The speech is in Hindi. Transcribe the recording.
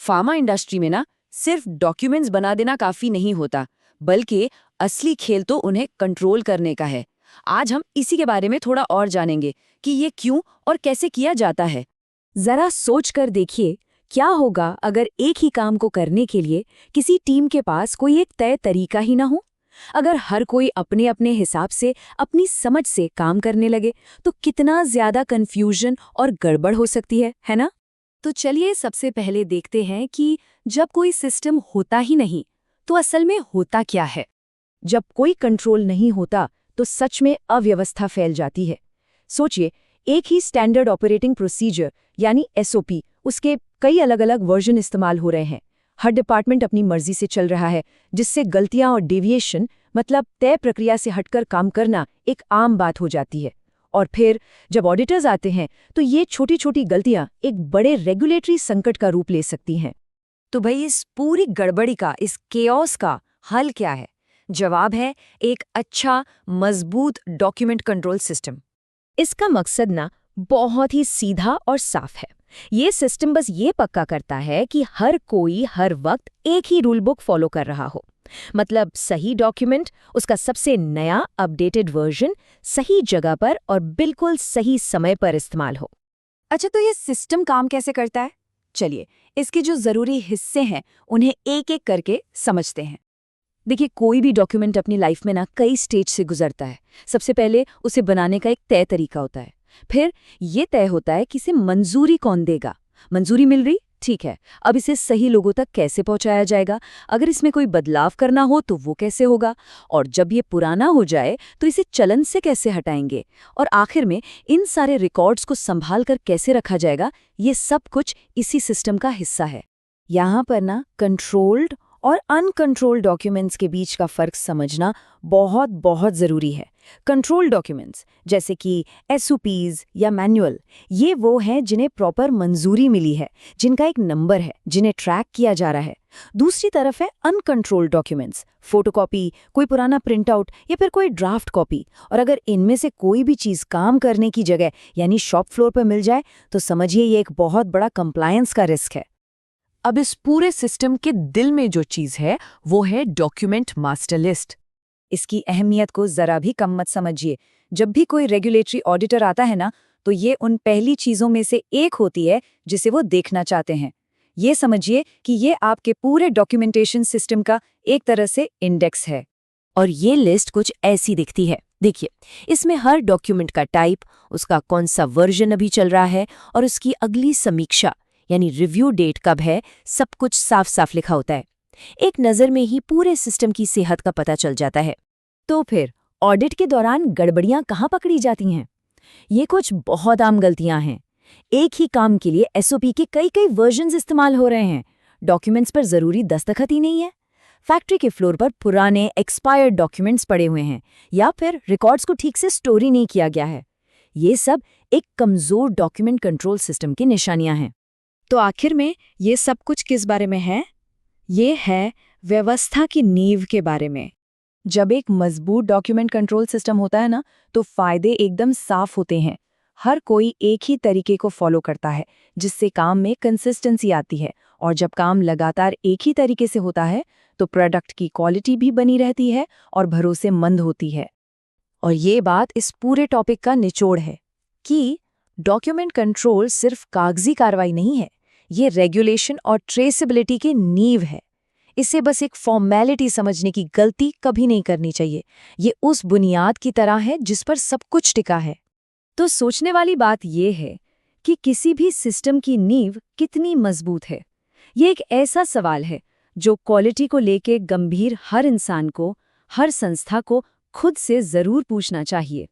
फार्मा इंडस्ट्री में ना सिर्फ डॉक्यूमेंट्स बना देना काफी नहीं होता, बल्कि असली खेल तो उन्हें कंट्रोल करने का है। आज हम इसी के बारे में थोड़ा और जानेंगे कि ये क्यों और कैसे किया जाता है। जरा सोच कर देखिए, क्या होगा अगर एक ही काम को करने के लिए किसी टीम के पास कोई एक तय तरीका ही ना हो। अगर हर कोई अपने अपने हिसाब से, अपनी समझ से काम करने लगे तो कितना ज्यादा कंफ्यूजन और गड़बड़ हो सकती है ना? तो चलिए सबसे पहले देखते हैं कि जब कोई सिस्टम होता ही नहीं तो असल में होता क्या है। जब कोई कंट्रोल नहीं होता तो सच में अव्यवस्था फैल जाती है। सोचिए, एक ही स्टैंडर्ड ऑपरेटिंग प्रोसीजर यानी एसओपी, उसके कई अलग अलग वर्जन इस्तेमाल हो रहे हैं। हर डिपार्टमेंट अपनी मर्जी से चल रहा है, जिससे गलतियां और डेविएशन, मतलब तय प्रक्रिया से हटकर काम करना, एक आम बात हो जाती है। और फिर जब ऑडिटर्स आते हैं तो ये छोटी छोटी गलतियां एक बड़े रेगुलेटरी संकट का रूप ले सकती हैं। तो भाई इस पूरी गड़बड़ी का, इस केओस का हल क्या है? जवाब है एक अच्छा, मजबूत डॉक्यूमेंट कंट्रोल सिस्टम। इसका मकसद ना बहुत ही सीधा और साफ है। ये सिस्टम बस ये पक्का करता है कि हर कोई हर वक्त एक ही रूल बुक फॉलो कर रहा हो। मतलब सही डॉक्यूमेंट, उसका सबसे नया अपडेटेड वर्जन, सही जगह पर और बिल्कुल सही समय पर इस्तेमाल हो। अच्छा, तो ये सिस्टम काम कैसे करता है? चलिए, इसके जो जरूरी हिस्से हैं उन्हें एक एक करके समझते हैं। देखिए, कोई भी डॉक्यूमेंट अपनी लाइफ में ना कई स्टेज से गुजरता है। सबसे पहले उसे बनाने का एक तय तरीका होता है। फिर ये तय होता है कि इसे मंजूरी कौन देगा। मंजूरी मिल रही, ठीक है, अब इसे सही लोगों तक कैसे पहुंचाया जाएगा? अगर इसमें कोई बदलाव करना हो तो वो कैसे होगा? और जब ये पुराना हो जाए तो इसे चलन से कैसे हटाएंगे? और आखिर में इन सारे रिकॉर्ड्स को संभाल कर कैसे रखा जाएगा? ये सब कुछ इसी सिस्टम का हिस्सा है। यहाँ पर ना कंट्रोल्ड और अनकंट्रोल्ड डॉक्यूमेंट्स के बीच का फर्क समझना बहुत बहुत ज़रूरी है। कंट्रोल डॉक्यूमेंट्स जैसे कि एसओपीज या मैनुअल, ये वो हैं जिन्हें प्रॉपर मंजूरी मिली है, जिनका एक नंबर है, जिन्हें ट्रैक किया जा रहा है। दूसरी तरफ है अनकंट्रोल्ड डॉक्यूमेंट्स, फोटोकॉपी, कोई पुराना प्रिंटआउट या फिर कोई ड्राफ्ट कॉपी। और अगर इनमें से कोई भी चीज़ काम करने की जगह यानी शॉप फ्लोर पर मिल जाए तो समझिए ये एक बहुत बड़ा कंप्लायंस का रिस्क है। अब इस पूरे सिस्टम के दिल में जो चीज़ है वो है डॉक्यूमेंट मास्टर लिस्ट। इसकी अहमियत को जरा भी कम मत समझिए। जब भी कोई रेगुलेटरी ऑडिटर आता है ना, तो ये उन पहली चीजों में से एक होती है जिसे वो देखना चाहते हैं। ये समझिए कि ये आपके पूरे डॉक्यूमेंटेशन सिस्टम का एक तरह से इंडेक्स है। और ये लिस्ट कुछ ऐसी दिखती है। देखिए, इसमें हर डॉक्यूमेंट का टाइप, उसका कौन सा वर्जन अभी चल रहा है और उसकी अगली समीक्षा यानी रिव्यू डेट कब है, सब कुछ साफ साफ लिखा होता है। एक नज़र में ही पूरे सिस्टम की सेहत का पता चल जाता है। तो फिर ऑडिट के दौरान गड़बड़ियां कहाँ पकड़ी जाती हैं? ये कुछ बहुत आम गलतियां हैं। एक ही काम के लिए एसओपी के कई कई वर्जन्स इस्तेमाल हो रहे हैं। डॉक्यूमेंट्स पर जरूरी दस्तखत ही नहीं है। फैक्ट्री के फ्लोर पर पुराने एक्सपायर्ड डॉक्यूमेंट्स पड़े हुए हैं, या फिर रिकॉर्ड्स को ठीक से स्टोर ही नहीं किया गया है। ये सब एक कमजोर डॉक्यूमेंट कंट्रोल सिस्टम की निशानियां हैं। तो आखिर में ये सब कुछ किस बारे में है? ये है व्यवस्था की नींव के बारे में। जब एक मजबूत डॉक्यूमेंट कंट्रोल सिस्टम होता है ना, तो फायदे एकदम साफ होते हैं। हर कोई एक ही तरीके को फॉलो करता है, जिससे काम में कंसिस्टेंसी आती है। और जब काम लगातार एक ही तरीके से होता है तो प्रोडक्ट की क्वालिटी भी बनी रहती है और भरोसेमंद होती है। और ये बात इस पूरे टॉपिक का निचोड़ है कि डॉक्यूमेंट कंट्रोल सिर्फ कागजी कार्रवाई नहीं है, ये रेगुलेशन और ट्रेसेबिलिटी की नींव है। इसे बस एक फॉर्मेलिटी समझने की गलती कभी नहीं करनी चाहिए। ये उस बुनियाद की तरह है जिस पर सब कुछ टिका है। तो सोचने वाली बात ये है कि किसी भी सिस्टम की नींव कितनी मजबूत है। ये एक ऐसा सवाल है जो क्वालिटी को लेके गंभीर हर इंसान को, हर संस्था को खुद से जरूर पूछना चाहिए।